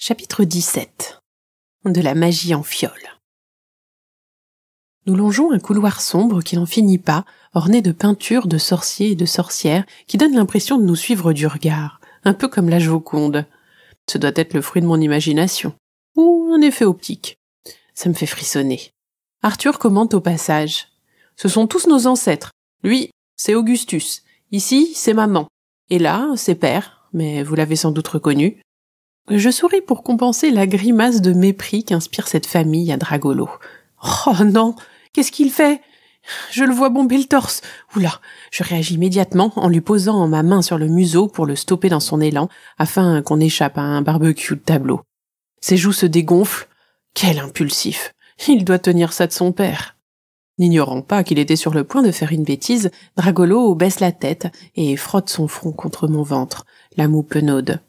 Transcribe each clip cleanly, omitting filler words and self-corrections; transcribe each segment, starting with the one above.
Chapitre 17. De la magie en fiole. Nous longeons un couloir sombre qui n'en finit pas, orné de peintures de sorciers et de sorcières qui donnent l'impression de nous suivre du regard, un peu comme la Joconde. Ce doit être le fruit de mon imagination, ou un effet optique. Ça me fait frissonner. Arthur commente au passage. Ce sont tous nos ancêtres. Lui, c'est Augustus. Ici, c'est maman. Et là, c'est père, mais vous l'avez sans doute reconnu. Je souris pour compenser la grimace de mépris qu'inspire cette famille à Dragolo. Oh non, qu'est-ce qu'il fait? Je le vois bomber le torse. Oula, je réagis immédiatement en lui posant ma main sur le museau pour le stopper dans son élan, afin qu'on échappe à un barbecue de tableau. Ses joues se dégonflent. Quel impulsif! Il doit tenir ça de son père. N'ignorant pas qu'il était sur le point de faire une bêtise, Dragolo baisse la tête et frotte son front contre mon ventre, la moue penaude.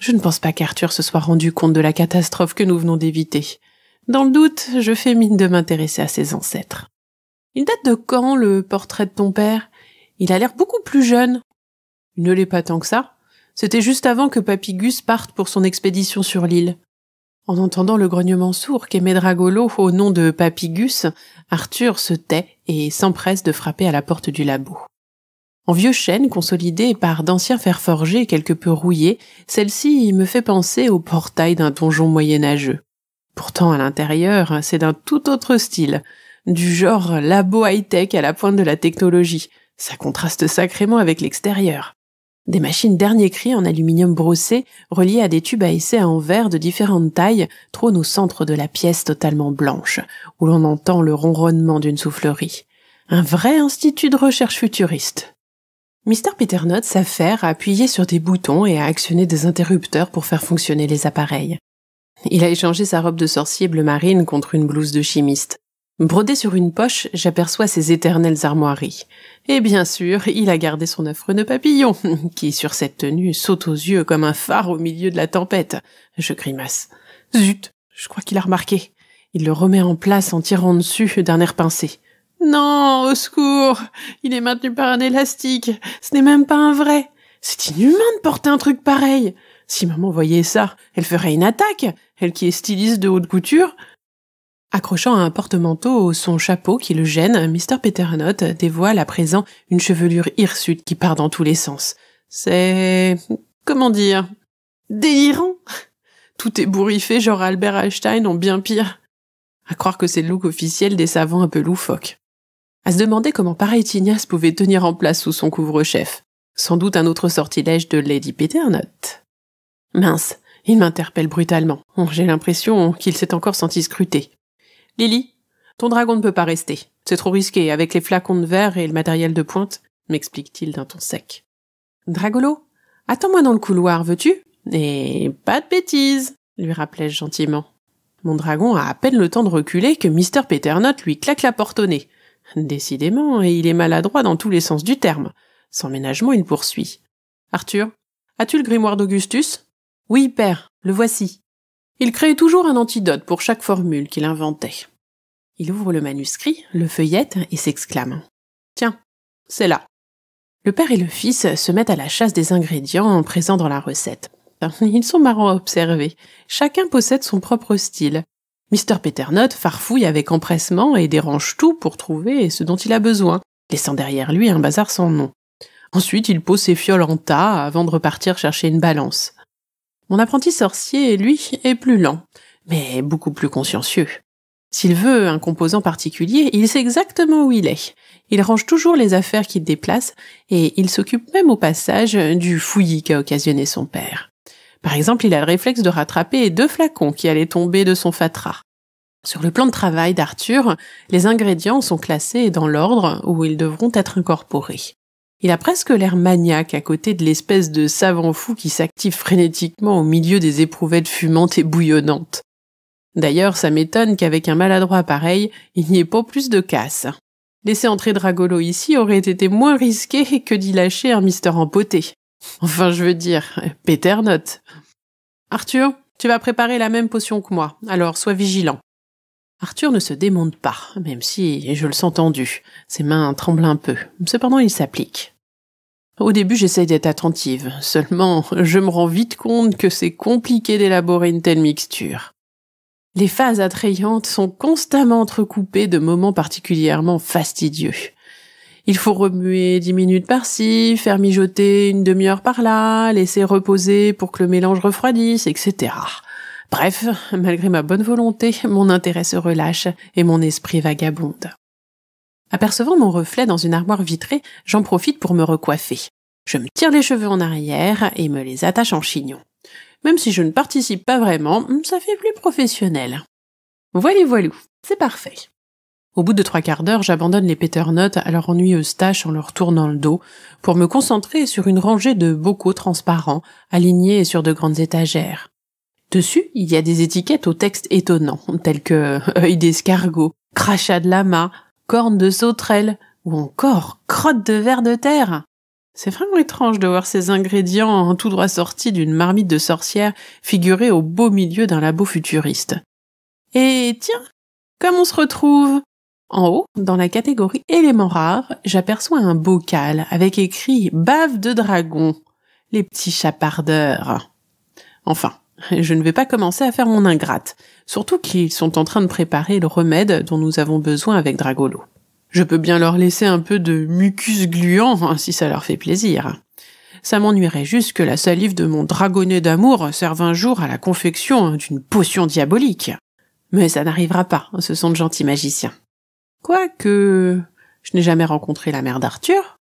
Je ne pense pas qu'Arthur se soit rendu compte de la catastrophe que nous venons d'éviter. Dans le doute, je fais mine de m'intéresser à ses ancêtres. Il date de quand, le portrait de ton père? Il a l'air beaucoup plus jeune. Il ne l'est pas tant que ça. C'était juste avant que Papy Gus parte pour son expédition sur l'île. En entendant le grognement sourd qu'émet Dragolo au nom de Papy Gus, Arthur se tait et s'empresse de frapper à la porte du labo. En vieux chêne consolidé par d'anciens fers forgés quelque peu rouillés, celle-ci me fait penser au portail d'un donjon moyenâgeux. Pourtant, à l'intérieur, c'est d'un tout autre style, du genre labo high-tech à la pointe de la technologie. Ça contraste sacrément avec l'extérieur. Des machines dernier cri en aluminium brossé, reliées à des tubes à essai en verre de différentes tailles, trônent au centre de la pièce totalement blanche, où l'on entend le ronronnement d'une soufflerie. Un vrai institut de recherche futuriste. Mr. Petternut s'affaire à appuyer sur des boutons et à actionner des interrupteurs pour faire fonctionner les appareils. Il a échangé sa robe de sorcier bleu marine contre une blouse de chimiste. Brodée sur une poche, j'aperçois ses éternelles armoiries. Et bien sûr, il a gardé son affreux nœud papillon, qui, sur cette tenue, saute aux yeux comme un phare au milieu de la tempête. Je grimace. Zut, je crois qu'il a remarqué. Il le remet en place en tirant dessus d'un air pincé. Non, au secours! Il est maintenu par un élastique. Ce n'est même pas un vrai. C'est inhumain de porter un truc pareil. Si maman voyait ça, elle ferait une attaque. Elle qui est styliste de haute couture. Accrochant à un porte-manteau son chapeau qui le gêne, Mr. Petternut dévoile à présent une chevelure hirsute qui part dans tous les sens. C'est... comment dire? Délirant! Tout est bourriffé genre Albert Einstein en bien pire. À croire que c'est le look officiel des savants un peu loufoques. À se demander comment pareil tignasse pouvait tenir en place sous son couvre-chef. Sans doute un autre sortilège de Lady Petternut. Mince, il m'interpelle brutalement. J'ai l'impression qu'il s'est encore senti scruté. Lily, ton dragon ne peut pas rester. C'est trop risqué avec les flacons de verre et le matériel de pointe, m'explique-t-il d'un ton sec. Dragolo, attends-moi dans le couloir, veux-tu? Et pas de bêtises, lui rappelai-je gentiment. Mon dragon a à peine le temps de reculer que Mr. Petternut lui claque la porte au nez. Décidément, et il est maladroit dans tous les sens du terme. Sans ménagement, il poursuit. Arthur, as-tu le grimoire d'Augustus? Oui, père, le voici. Il créait toujours un antidote pour chaque formule qu'il inventait. Il ouvre le manuscrit, le feuillette et s'exclame. Tiens, c'est là. Le père et le fils se mettent à la chasse des ingrédients présents dans la recette. Ils sont marrants à observer. Chacun possède son propre style. Mr. Petternut farfouille avec empressement et dérange tout pour trouver ce dont il a besoin, laissant derrière lui un bazar sans nom. Ensuite, il pose ses fioles en tas avant de repartir chercher une balance. Mon apprenti sorcier, lui, est plus lent, mais beaucoup plus consciencieux. S'il veut un composant particulier, il sait exactement où il est. Il range toujours les affaires qu'il déplace et il s'occupe même au passage du fouillis qu'a occasionné son père. Par exemple, il a le réflexe de rattraper 2 flacons qui allaient tomber de son fatras. Sur le plan de travail d'Arthur, les ingrédients sont classés dans l'ordre où ils devront être incorporés. Il a presque l'air maniaque à côté de l'espèce de savant fou qui s'active frénétiquement au milieu des éprouvettes fumantes et bouillonnantes. D'ailleurs, ça m'étonne qu'avec un maladroit pareil, il n'y ait pas plus de casse. Laisser entrer Dragolo ici aurait été moins risqué que d'y lâcher un Mister Empoté. Enfin, je veux dire, Petternut. Arthur, tu vas préparer la même potion que moi, alors sois vigilant. Arthur ne se démonte pas, même si je le sens tendu. Ses mains tremblent un peu. Cependant, il s'applique. Au début, j'essaye d'être attentive, seulement je me rends vite compte que c'est compliqué d'élaborer une telle mixture. Les phases attrayantes sont constamment entrecoupées de moments particulièrement fastidieux. Il faut remuer 10 minutes par-ci, faire mijoter une demi-heure par-là, laisser reposer pour que le mélange refroidisse, etc. Bref, malgré ma bonne volonté, mon intérêt se relâche et mon esprit vagabonde. Apercevant mon reflet dans une armoire vitrée, j'en profite pour me recoiffer. Je me tire les cheveux en arrière et me les attache en chignon. Même si je ne participe pas vraiment, ça fait plus professionnel. Voilou, c'est parfait. Au bout de 3/4 d'heure, j'abandonne les Peternottes à leur ennuyeuse tâche en leur tournant le dos pour me concentrer sur une rangée de bocaux transparents alignés sur de grandes étagères. Dessus, il y a des étiquettes au texte étonnant, tels que œil d'escargot, crachat de lama, corne de sauterelle ou encore crotte de ver de terre. C'est vraiment étrange de voir ces ingrédients tout droit sortis d'une marmite de sorcière figurer au beau milieu d'un labo futuriste. Et tiens, comme on se retrouve? En haut, dans la catégorie éléments rares, j'aperçois un bocal avec écrit « Bave de dragon », les petits chapardeurs. Enfin, je ne vais pas commencer à faire mon ingrate, surtout qu'ils sont en train de préparer le remède dont nous avons besoin avec Dragolo. Je peux bien leur laisser un peu de mucus gluant, si ça leur fait plaisir. Ça m'ennuierait juste que la salive de mon dragonnet d'amour serve un jour à la confection d'une potion diabolique. Mais ça n'arrivera pas, ce sont de gentils magiciens. Quoique, je n'ai jamais rencontré la mère d'Arthur.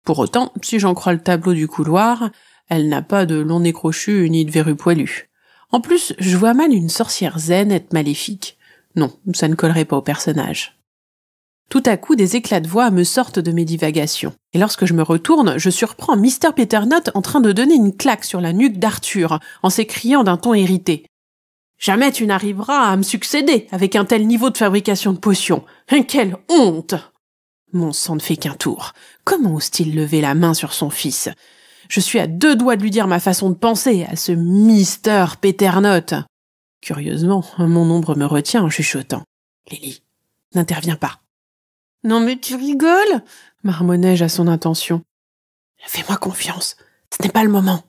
Pour autant, si j'en crois le tableau du couloir, elle n'a pas de long nez crochu ni de verrues poilues. En plus, je vois mal une sorcière zen être maléfique. Non, ça ne collerait pas au personnage. Tout à coup, des éclats de voix me sortent de mes divagations. Et lorsque je me retourne, je surprends Mr. Peternotte en train de donner une claque sur la nuque d'Arthur, en s'écriant d'un ton irrité. « Jamais tu n'arriveras à me succéder avec un tel niveau de fabrication de potions. Quelle honte !» Mon sang ne fait qu'un tour. Comment ose-t-il lever la main sur son fils? Je suis à 2 doigts de lui dire ma façon de penser à ce Mr. Peternotte. Curieusement, mon ombre me retient en chuchotant. « Lily, n'interviens pas. » « Non mais tu rigoles » marmonnai-je à son intention. « Fais-moi confiance, ce n'est pas le moment. »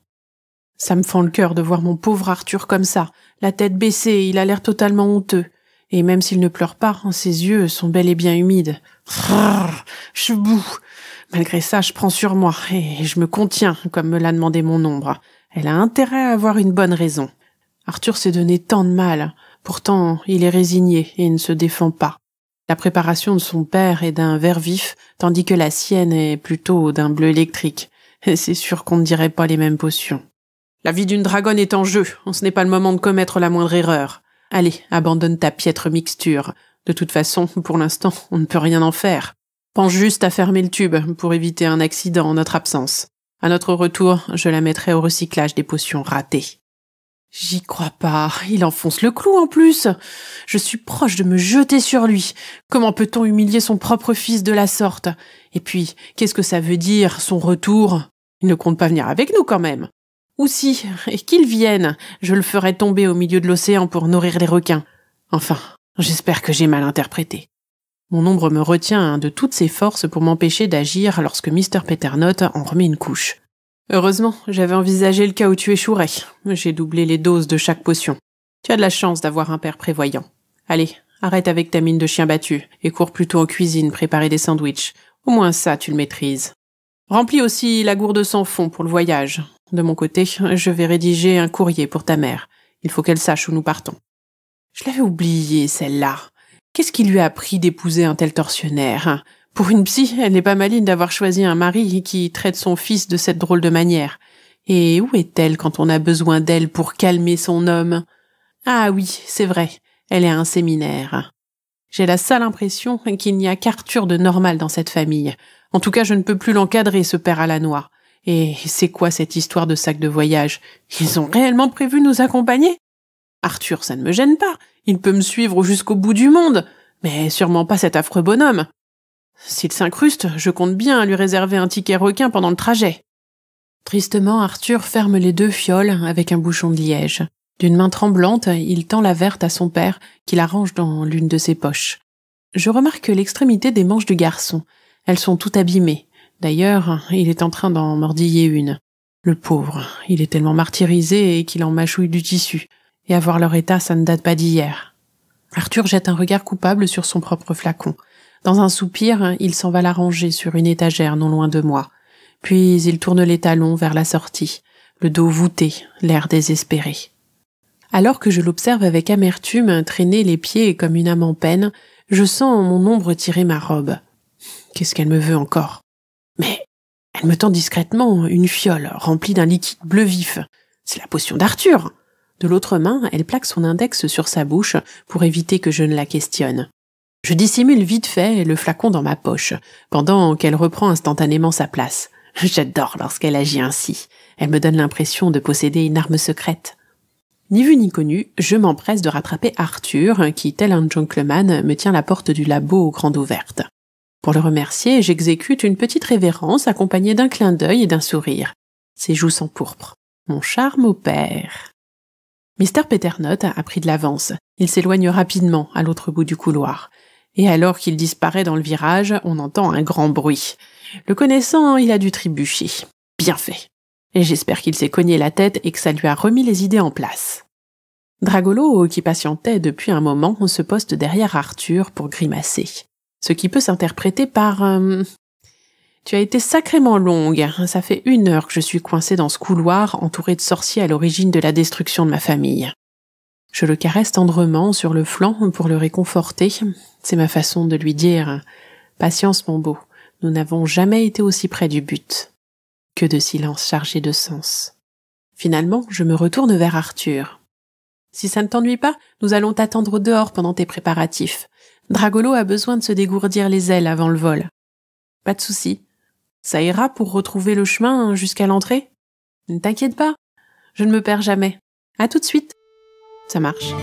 Ça me fend le cœur de voir mon pauvre Arthur comme ça, la tête baissée, il a l'air totalement honteux. Et même s'il ne pleure pas, ses yeux sont bel et bien humides. Je boue. Malgré ça, je prends sur moi et je me contiens, comme me l'a demandé mon ombre. Elle a intérêt à avoir une bonne raison. Arthur s'est donné tant de mal. Pourtant, il est résigné et ne se défend pas. La préparation de son père est d'un vert vif, tandis que la sienne est plutôt d'un bleu électrique. C'est sûr qu'on ne dirait pas les mêmes potions. La vie d'une dragonne est en jeu, ce n'est pas le moment de commettre la moindre erreur. Allez, abandonne ta piètre mixture. De toute façon, pour l'instant, on ne peut rien en faire. Pense juste à fermer le tube pour éviter un accident en notre absence. À notre retour, je la mettrai au recyclage des potions ratées. J'y crois pas, il enfonce le clou en plus. Je suis proche de me jeter sur lui. Comment peut-on humilier son propre fils de la sorte? Et puis, qu'est-ce que ça veut dire, son retour? Il ne compte pas venir avec nous quand même. Ou si, et qu'il vienne, je le ferai tomber au milieu de l'océan pour nourrir les requins. Enfin, j'espère que j'ai mal interprété. Mon ombre me retient de toutes ses forces pour m'empêcher d'agir lorsque Mr. Peternotte en remet une couche. Heureusement, j'avais envisagé le cas où tu échouerais. J'ai doublé les doses de chaque potion. Tu as de la chance d'avoir un père prévoyant. Allez, arrête avec ta mine de chien battu et cours plutôt en cuisine préparer des sandwichs. Au moins ça, tu le maîtrises. Remplis aussi la gourde sans fond pour le voyage. De mon côté, je vais rédiger un courrier pour ta mère. Il faut qu'elle sache où nous partons. Je l'avais oubliée, celle-là. Qu'est-ce qui lui a pris d'épouser un tel tortionnaire? Pour une psy, elle n'est pas maligne d'avoir choisi un mari qui traite son fils de cette drôle de manière. Et où est-elle quand on a besoin d'elle pour calmer son homme? Ah oui, c'est vrai, elle est à un séminaire. J'ai la sale impression qu'il n'y a qu'Arthur de normal dans cette famille. En tout cas, je ne peux plus l'encadrer, ce père à la noix. Et c'est quoi cette histoire de sac de voyage? Ils ont réellement prévu nous accompagner? Arthur, ça ne me gêne pas. Il peut me suivre jusqu'au bout du monde. Mais sûrement pas cet affreux bonhomme. S'il s'incruste, je compte bien lui réserver un ticket requin pendant le trajet. Tristement, Arthur ferme les 2 fioles avec un bouchon de liège. D'une main tremblante, il tend la verte à son père, qui la range dans l'une de ses poches. Je remarque l'extrémité des manches du garçon. Elles sont toutes abîmées. D'ailleurs, il est en train d'en mordiller une. Le pauvre, il est tellement martyrisé qu'il en mâchouille du tissu. Et à voir leur état, ça ne date pas d'hier. Arthur jette un regard coupable sur son propre flacon. Dans un soupir, il s'en va la ranger sur une étagère non loin de moi. Puis il tourne les talons vers la sortie, le dos voûté, l'air désespéré. Alors que je l'observe avec amertume traîner les pieds comme une âme en peine, je sens mon ombre tirer ma robe. Qu'est-ce qu'elle me veut encore? Mais elle me tend discrètement une fiole remplie d'un liquide bleu vif. C'est la potion d'Arthur. De l'autre main, elle plaque son index sur sa bouche pour éviter que je ne la questionne. Je dissimule vite fait le flacon dans ma poche, pendant qu'elle reprend instantanément sa place. J'adore lorsqu'elle agit ainsi. Elle me donne l'impression de posséder une arme secrète. Ni vu ni connu, je m'empresse de rattraper Arthur, qui, tel un gentleman, me tient la porte du labo grande ouverte. Pour le remercier, j'exécute une petite révérence accompagnée d'un clin d'œil et d'un sourire. Ses joues s'empourprent. Mon charme opère. Mr. Petternot a pris de l'avance. Il s'éloigne rapidement à l'autre bout du couloir. Et alors qu'il disparaît dans le virage, on entend un grand bruit. Le connaissant, il a dû trébucher. Bien fait. Et j'espère qu'il s'est cogné la tête et que ça lui a remis les idées en place. Dragolo, qui patientait depuis un moment, se poste derrière Arthur pour grimacer. Ce qui peut s'interpréter par « Tu as été sacrément longue, ça fait 1 heure que je suis coincée dans ce couloir entouré de sorciers à l'origine de la destruction de ma famille. » Je le caresse tendrement sur le flanc pour le réconforter. C'est ma façon de lui dire « Patience, mon beau, nous n'avons jamais été aussi près du but. » Que de silence chargé de sens. Finalement, je me retourne vers Arthur. « Si ça ne t'ennuie pas, nous allons t'attendre dehors pendant tes préparatifs. Dragolo a besoin de se dégourdir les ailes avant le vol. » « Pas de souci. Ça ira pour retrouver le chemin jusqu'à l'entrée ? Ne t'inquiète pas, je ne me perds jamais. À tout de suite. » Ça marche.